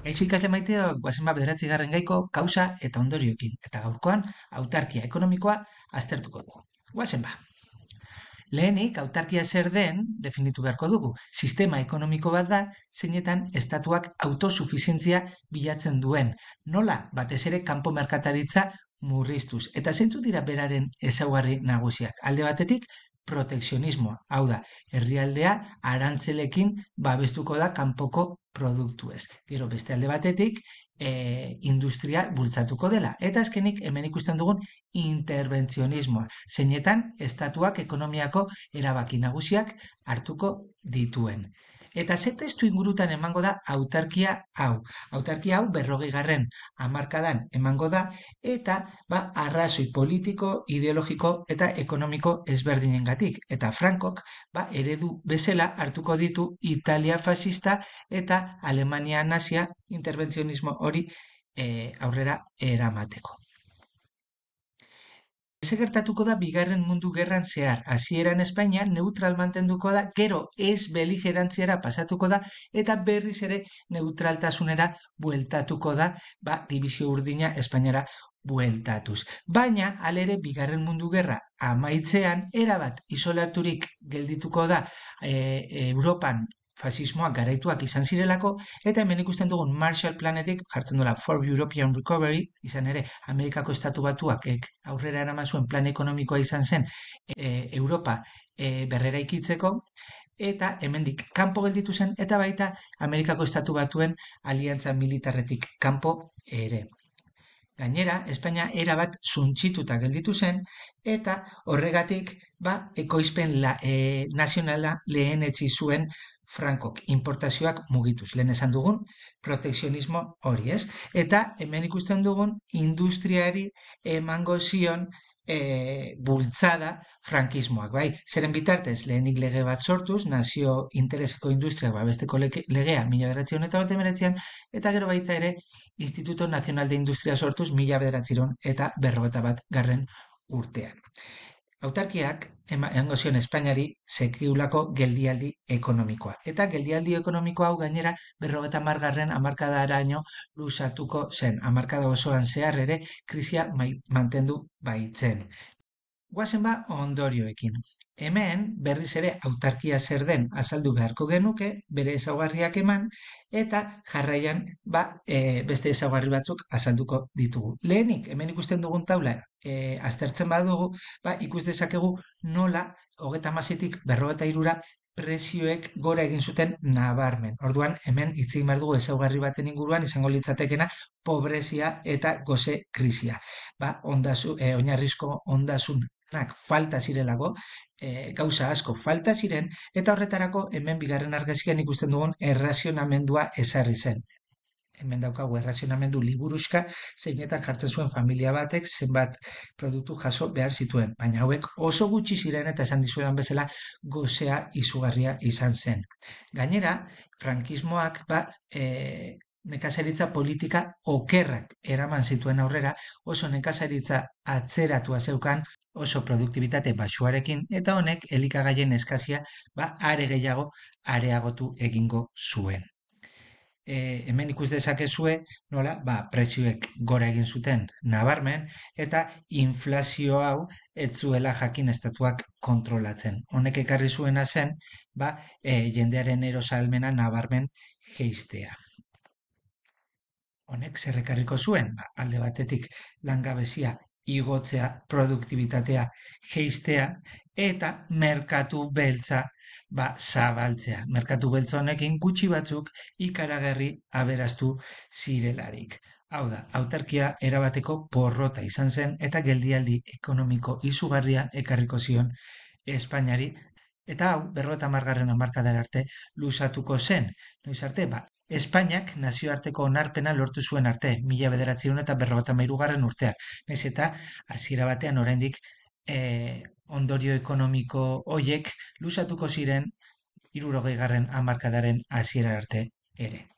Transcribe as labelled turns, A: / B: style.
A: Gaixo ikasle maiteok, guazen bederatzigarren gaiko kausa eta ondorioekin. Eta gaurkoan, autarkia ekonomikoa aztertuko dugu. Guazen ba. Lehenik, autarkia zer den definitu beharko dugu. Sistema ekonomiko bat da, zeinetan estatuak autosufizientzia bilatzen duen. Nola, batez ere, kanpo merkataritza murriztuz. Eta zeintzu dira beraren ezaugarri nagusiak. Alde batetik, protekzionismoa. Hau da, herrialdea arantzelekin babestuko da kanpoko produktuez. Gero beste alde batetik, industria bultzatuko dela. Eta azkenik hemen ikusten dugun interbentzionismoa. Zeinetan, estatuak ekonomiako erabaki nagusiak hartuko dituen. Eta ze testu ingurutan emango da autarkia hau. Autarkia hau 40. hamarkadan emango da eta arrazoi politiko, ideologiko eta ekonomiko ezberdinengatik. Eta Frankok eredu bezala hartuko ditu Italia fascista eta Alemania nazia interbentzionismo hori aurrera eramateko. Ze gertatuko da Bigarren Mundu Gerran zehar. Hasieran Espainia neutral mantenduko da, gero ez beligerantziara pasatuko da, eta berriz ere neutraltasunera bueltatuko da, Dibizio Urdina Espainiara bueltatuz. Baina, alere, Bigarren Mundu Gerra amaitzean, erabat isolaturik geldituko da Europan fasismoak garaituak izan zirelako, eta hemen ikusten dugun Marshall Planetik jartzen duela for European Recovery, izan ere, Amerikako Estatu Batuak aurrera eraman zuen plan ekonomikoa izan zen Europa berrera ikitzeko, eta hemendik kanpo gelditu zen, eta baita Amerikako Estatu Batuen aliantza militarretik kanpo ere. Gainera, Espainia erabat suntsituta gelditu zen, eta horregatik ekoizpen nazionala lehenetsi zuen Frankok importazioak mugituz. Lehen esan dugun protekzionismo hori, ez? Eta hemen ikusten dugun industriari emango zion bultzada frankismoak, bai? Zeren bitartez, lehenik lege bat sortuz, nazio intereseko industriak babesteko legea 1939an, eta gero baita ere Instituto Nacional de Industria sortuz 1951 urtean. Autarkiak emango zion Espainiari sekriulako geldialdi ekonomikoa. Eta geldialdi ekonomikoa hau gainera 50. hamarkadaraino luzatuko zen. Hamarkada osoan zehar ere krisia mantendu baitzen. Guazen ondorioekin. Hemen berriz ere autarkia zer den azaldu beharko genuke, bere ezaugarriak eman, eta jarraian beste ezaugarri batzuk azalduko ditugu. Lehenik, hemen ikusten dugun taula aztertzen badugu, ikus dezakegu nola 36tik 53ra prezioek gora egin zuten nabarmen. Orduan, hemen hitz egin behar dugu ezaugarri baten inguruan izango litzatekena pobrezia eta goze krisia. Oinarrizko ondasunak falta zirelako, gauza asko falta ziren, eta horretarako hemen bigarren argazkian ikusten dugun errazionamendua ezarri zen. Hemen daukagu errazionamendu liburuxka, zeinetan jartzen zuen familia batek zenbat produktu jaso behar zituen. Baina hauek oso gutxi ziren eta esan dizuedan bezala gozea izugarria izan zen. Gainera, frankismoak nekazaritza politika okerrak eraman zituen aurrera, oso nekazaritza atzeratua zeukan, oso produktibitate baxuarekin, eta honek elikagaien eskazia are gehiago areagotu egingo zuen. Hemen ikus dezakezue nola prezioek gora egin zuten nabarmen, eta inflazio hau ez zuela jakin estatuak kontrolatzen. Honek ekarri zuena zen jendearen erosahalmena nabarmen jeistea. Honek zer ekarriko zuen, alde batetik langabezia igotzea, produktibitatea jeistea, eta merkatu beltza zabaltzea. Merkatu beltza honekin gutxi batzuk ikaragarri aberastu zirelarik. Hau da, autarkia erabateko porrota izan zen, eta geldialdi ekonomiko izugarria ekarriko zion Espainiari, eta hau, 50. hamarkadara arte luzatuko zen. Noiz arte, Espainiak nazioarteko onarpena lortu zuen arte, 1953 urtean. Naiz eta hasiera batean oraindik ondorio ekonomiko hoiek luzatuko ziren 60. hamarkadaren hasiera arte ere.